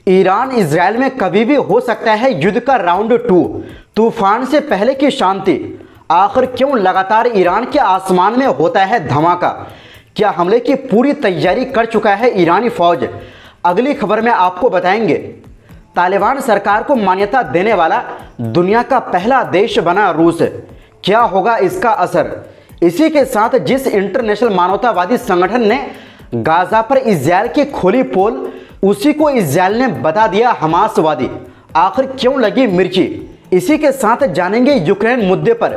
Iran Israel में कभी भी हो सकता है युद्ध का राउंड 2। तूफान से पहले की शांति। आखिर क्यों लगातार ईरान के आसमान में होता है धमाका? क्या हमले की पूरी तैयारी कर चुका है ईरानी फौज? अगली खबर में आपको बताएंगे। तालिबान सरकार को मान्यता देने वाला दुनिया का पहला देश बना रूस। क्या होगा इसका असर? इसी के साथ जिस इंटरनेशनल मानवतावादी संगठन ने गाजा पर इजराइल की खोली पोल, उसी को इजराइल ने बता दिया हमासवादी। आखिर क्यों लगी मिर्ची? इसी के साथ जानेंगे यूक्रेन मुद्दे पर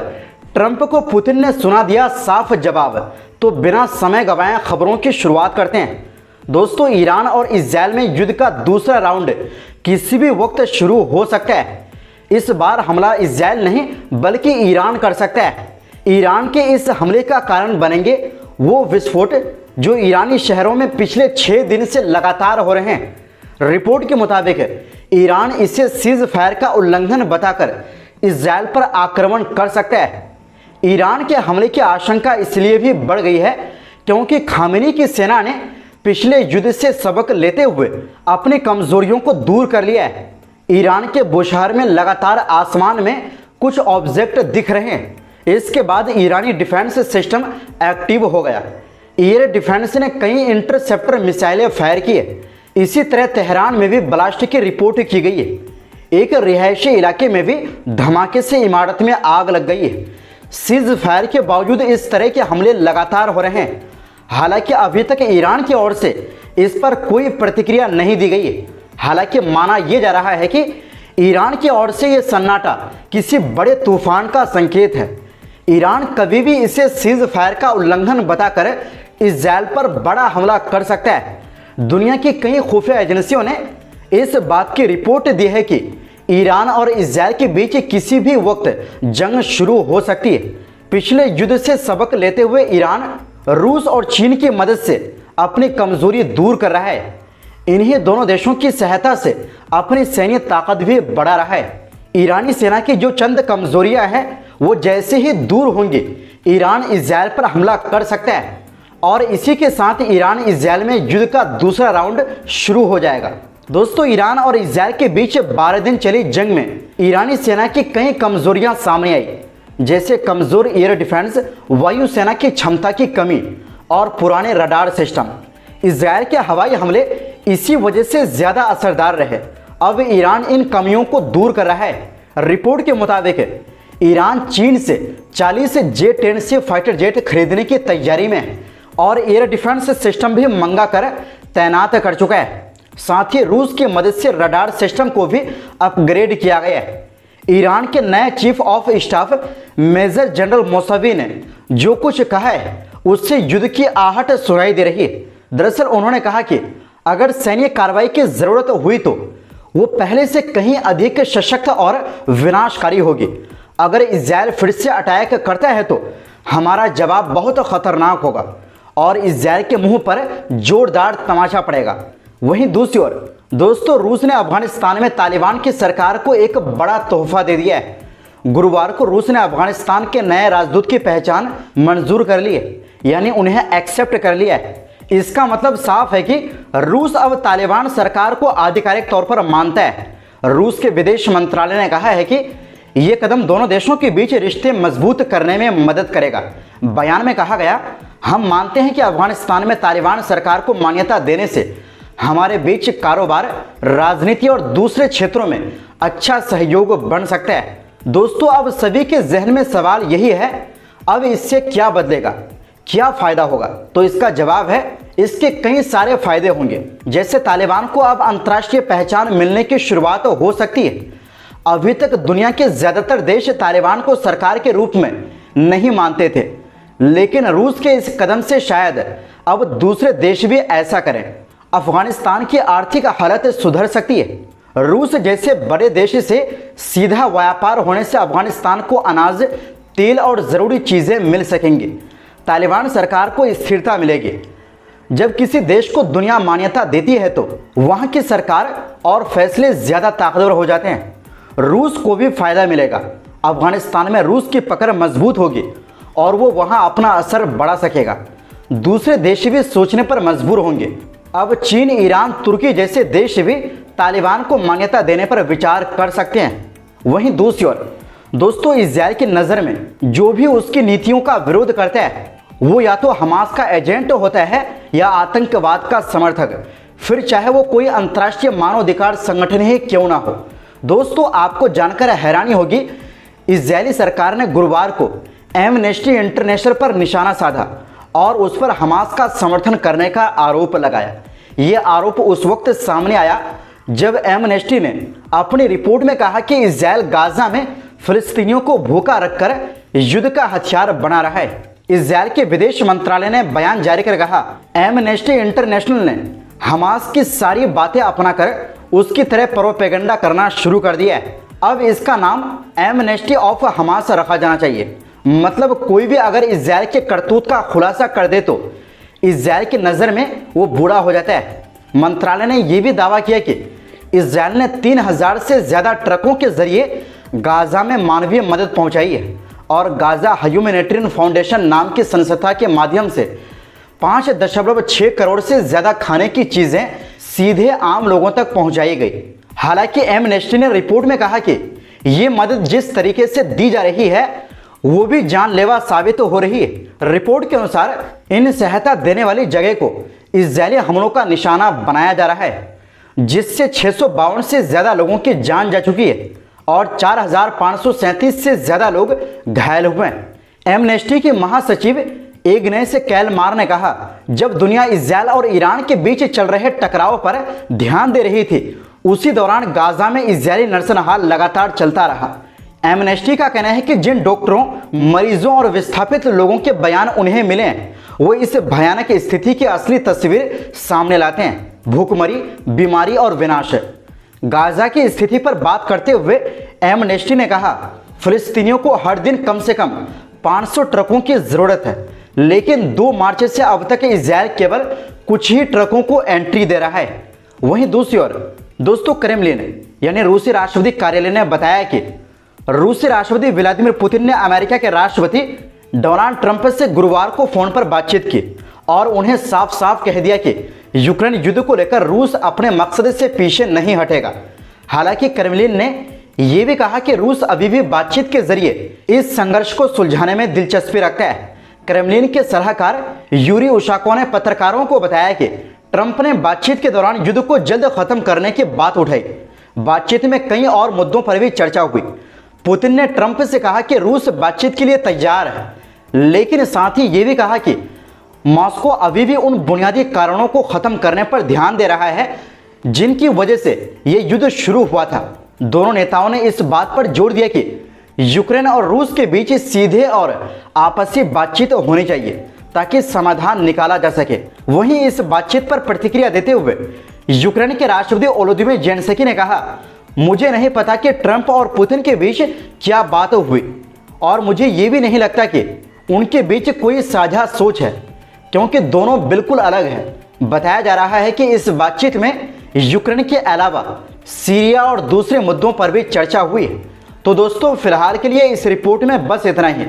ट्रंप को पुतिन ने सुना दिया साफ जवाब। तो बिना समय गंवाए खबरों की शुरुआत करते हैं। दोस्तों, ईरान और इजराइल में युद्ध का दूसरा राउंड किसी भी वक्त शुरू हो सकता है। इस बार हमला इजराइल नहीं बल्कि ईरान कर सकता है। ईरान के इस हमले का कारण बनेंगे वो विस्फोट जो ईरानी शहरों में पिछले 6 दिन से लगातार हो रहे हैं। रिपोर्ट के मुताबिक ईरान इसे सीज फायर का उल्लंघन बताकर इजराइल पर आक्रमण कर सकता है। ईरान के हमले की आशंका इसलिए भी बढ़ गई है क्योंकि खामेनी की सेना ने पिछले युद्ध से सबक लेते हुए अपनी कमजोरियों को दूर कर लिया है। ईरान के बुशहर में लगातार आसमान में कुछ ऑब्जेक्ट दिख रहे हैं। इसके बाद ईरानी डिफेंस सिस्टम एक्टिव हो गया। एयर डिफेंस ने कई इंटरसेप्टर मिसाइलें फायर किए। इसी तरह तेहरान में भी ब्लास्ट की रिपोर्ट की गई है। एक रिहायशी इलाके में भी धमाके से इमारत में आग लग गई है। सीज फायर के बावजूद इस तरह के हमले लगातार हो रहे हैं। हालांकि अभी तक ईरान की ओर से इस पर कोई प्रतिक्रिया नहीं दी गई है। हालांकि माना यह जा रहा है कि ईरान की ओर से यह सन्नाटा किसी बड़े तूफान का संकेत है। ईरान कभी भी इसे सीज फायर का उल्लंघन बताकर इजराइल पर बड़ा हमला कर सकता है। दुनिया की कई खुफिया एजेंसियों ने इस बात की रिपोर्ट दी है कि ईरान और इजराइल के बीच किसी भी वक्त जंग शुरू हो सकती है। पिछले युद्ध से सबक लेते हुए ईरान रूस और चीन की मदद से अपनी कमजोरी दूर कर रहा है। इन्हीं दोनों देशों की सहायता से अपनी सैन्य ताकत भी बढ़ा रहा है। ईरानी सेना की जो चंद कमजोरियां हैं वो जैसे ही दूर होंगी, ईरान इजराइल पर हमला कर सकता है और इसी के साथ ईरान इजराइल में युद्ध का दूसरा राउंड शुरू हो जाएगा। दोस्तों, ईरान और इजराइल के बीच 12 दिन चली जंग में ईरानी सेना की कई कमजोरियां सामने आई, जैसे कमजोर एयर डिफेंस, वायुसेना की क्षमता की कमी और पुराने रडार सिस्टम। इजराइल के हवाई हमले इसी वजह से ज्यादा असरदार रहे। अब ईरान इन कमियों को दूर कर रहा है। रिपोर्ट के मुताबिक ईरान चीन से 40 J-10 से फाइटर जेट खरीदने की तैयारी में है और एयर डिफेंस सिस्टम भी मंगा कर तैनात कर चुका है। साथ ही रूस की मदद से रडार सिस्टम को भी अपग्रेड किया गया है। ईरान के नए chief of staff major general Mousavi ने जो कुछ कहा है उससे युद्ध की आहट सुनाई दे रही है। दरअसल उन्होंने कहा कि अगर सैन्य कार्रवाई की जरूरत हुई तो वो पहले से कहीं अधिक सशक्त और विनाशकारी होगी। अगर इजराइल फिर से अटैक करता है तो हमारा जवाब बहुत खतरनाक होगा और इजराइल के मुंह पर जोरदार तमाचा पड़ेगा। वहीं दूसरी ओर दोस्तों, रूस ने अफगानिस्तान में तालिबान की सरकार को एक बड़ा तोहफा दे दिया है। गुरुवार को रूस ने अफगानिस्तान के नए राजदूत की पहचान मंजूर कर ली है, यानी उन्हें एक्सेप्ट कर लिया है। इसका मतलब साफ है कि रूस अब तालिबान सरकार को आधिकारिक तौर पर मानता है। रूस के विदेश मंत्रालय ने कहा है कि यह कदम दोनों देशों के बीच रिश्ते मजबूत करने में मदद करेगा। बयान में कहा गया, हम मानते हैं कि अफगानिस्तान में तालिबान सरकार को मान्यता देने से हमारे बीच कारोबार, राजनीति और दूसरे क्षेत्रों में अच्छा सहयोग बन सकता है। दोस्तों, अब सभी के जहन में सवाल यही है, अब इससे क्या बदलेगा, क्या फायदा होगा? तो इसका जवाब है, इसके कई सारे फायदे होंगे। जैसे तालिबान को अब अंतर्राष्ट्रीय पहचान मिलने की शुरुआत हो सकती है। अभी तक दुनिया के ज्यादातर देश तालिबान को सरकार के रूप में नहीं मानते थे, लेकिन रूस के इस कदम से शायद अब दूसरे देश भी ऐसा करें। अफगानिस्तान की आर्थिक हालत सुधर सकती है। रूस जैसे बड़े देश से सीधा व्यापार होने से अफगानिस्तान को अनाज, तेल और जरूरी चीजें मिल सकेंगी। तालिबान सरकार को स्थिरता मिलेगी। जब किसी देश को दुनिया मान्यता देती है तो वहां की सरकार और फैसले ज्यादा ताकतवर हो जाते हैं। रूस को भी फायदा मिलेगा। अफगानिस्तान में रूस की पकड़ मजबूत होगी और वो वहां अपना असर बढ़ा सकेगा। दूसरे देश भी सोचने पर मजबूर होंगे। अब चीन, ईरान, तुर्की जैसे देश भी तालिबान को मान्यता देने पर विचार कर सकते हैं। वहीं दूसरी ओर दोस्तों, इजराइल की नज़र में जो भी उसकी नीतियों का विरोध करता है वो या तो हमास का एजेंट होता है या आतंकवाद का समर्थक, फिर चाहे वो कोई अंतर्राष्ट्रीय मानवाधिकार संगठन ही क्यों ना हो। दोस्तों, आपको जानकर हैरानी होगी, इजरायली सरकार ने गुरुवार को एमनेस्टी इंटरनेशनल पर निशाना साधा और उस पर हमास का समर्थन करने का आरोप लगाया। ये आरोप उस वक्त सामने आया जब एमनेस्टी ने अपनी रिपोर्ट में कहा कि इजराइल गाजा में फिलिस्तीनियों को भूखा रखकर युद्ध का हथियार बना रहा है। इजराइल के विदेश मंत्रालय ने बयान जारी कर कहा, एमनेस्टी इंटरनेशनल ने हमास की सारी बातें अपनाकर उसकी तरह प्रोपेगेंडा करना शुरू कर दिया है। अब इसका नाम एमनेस्टी ऑफ हमास रखा जाना चाहिए। मतलब कोई भी अगर इजराइल के करतूत का खुलासा कर दे तो इजराइल की नज़र में वो बुरा हो जाता है। मंत्रालय ने यह भी दावा किया कि इजराइल ने 3000 से ज़्यादा ट्रकों के जरिए गाजा में मानवीय मदद पहुंचाई है और गाजा ह्यूमैनिटेरियन फाउंडेशन नाम की संस्था के माध्यम से 5.6 करोड़ से ज़्यादा खाने की चीज़ें सीधे आम लोगों तक पहुंचाई गई। हालांकि एमनेस्टी ने रिपोर्ट में कहा कि ये मदद जिस तरीके से दी जा रही है वो भी जानलेवा साबित हो रही है। रिपोर्ट के अनुसार इन सहायता देने वाली जगह को इजरायली हमलों का निशाना बनाया जा रहा है, जिससे 652 से ज़्यादा लोगों की जान जा चुकी है और 4537 से ज़्यादा लोग घायल हुए हैं। एमनेस्टी के महासचिव इग्नेस कैलमार ने कहा, जब दुनिया इजरायल और ईरान के बीच चल रहे टकराव पर ध्यान दे रही थी उसी दौरान गाजा में इजरायली नरसंहार लगातार चलता रहा। एमनेस्टी का कहना है कि जिन डॉक्टरों, मरीजों और विस्थापित लोगों के बयान उन्हें मिले हैं वो इस भयानक स्थिति की असली तस्वीर सामने लाते हैं। भूखमरी, बीमारी और विनाश। गाजा की स्थिति पर बात करते हुए एमनेस्टी ने कहा, फिलिस्तीनियों को हर दिन कम से कम 500 ट्रकों की ज़रूरत है, लेकिन 2 मार्च से अब तक इजराइल केवल कुछ ही ट्रकों को एंट्री दे रहा है। वहीं दूसरी ओर दोस्तों, क्रेमलिन यानी रूसी राष्ट्रपति कार्यालय ने बताया कि रूसी राष्ट्रपति व्लादिमीर पुतिन ने अमेरिका के राष्ट्रपति डोनाल्ड ट्रंप से गुरुवार को फोन पर बातचीत की और उन्हें साफ साफ कह दिया कि यूक्रेन युद्ध को लेकर रूस अपने मकसद से पीछे नहीं हटेगा। हालांकि क्रेमलिन ने यह भी कहा कि रूस अभी भी बातचीत के जरिए इस संघर्ष को सुलझाने में दिलचस्पी रखता है। क्रेमलिन के सलाहकार यूरी उशाकोव ने पत्रकारों को बताया कि ट्रंप ने बातचीत के दौरान युद्ध को जल्द खत्म करने की बात उठाई। बातचीत में कई और मुद्दों पर भी चर्चा हुई। पुतिन ने ट्रंप से कहा कि रूस बातचीत के लिए तैयार है, लेकिन साथ ही ये भी कहा कि मॉस्को अभी भी उन बुनियादी कारणों को खत्म करने पर ध्यान दे रहा है जिनकी वजह से यह युद्ध शुरू हुआ था। दोनों नेताओं ने इस बात पर जोर दिया कि यूक्रेन और रूस के बीच सीधे और आपसी बातचीत होनी चाहिए ताकि समाधान निकाला जा सके। वहीं इस बातचीत पर प्रतिक्रिया देते हुए यूक्रेन के राष्ट्रपति वोलोदिमीर ज़ेलेंस्की ने कहा, मुझे नहीं पता कि ट्रंप और पुतिन के बीच क्या बात हुई और मुझे ये भी नहीं लगता कि उनके बीच कोई साझा सोच है, क्योंकि दोनों बिल्कुल अलग हैं। बताया जा रहा है कि इस बातचीत में यूक्रेन के अलावा सीरिया और दूसरे मुद्दों पर भी चर्चा हुई है। तो दोस्तों, फिलहाल के लिए इस रिपोर्ट में बस इतना ही।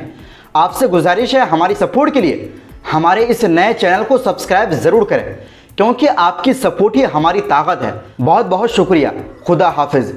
आपसे गुजारिश है हमारी सपोर्ट के लिए हमारे इस नए चैनल को सब्सक्राइब ज़रूर करें, क्योंकि आपकी सपोर्ट ही हमारी ताकत है। बहुत बहुत शुक्रिया। खुदा हाफिज़।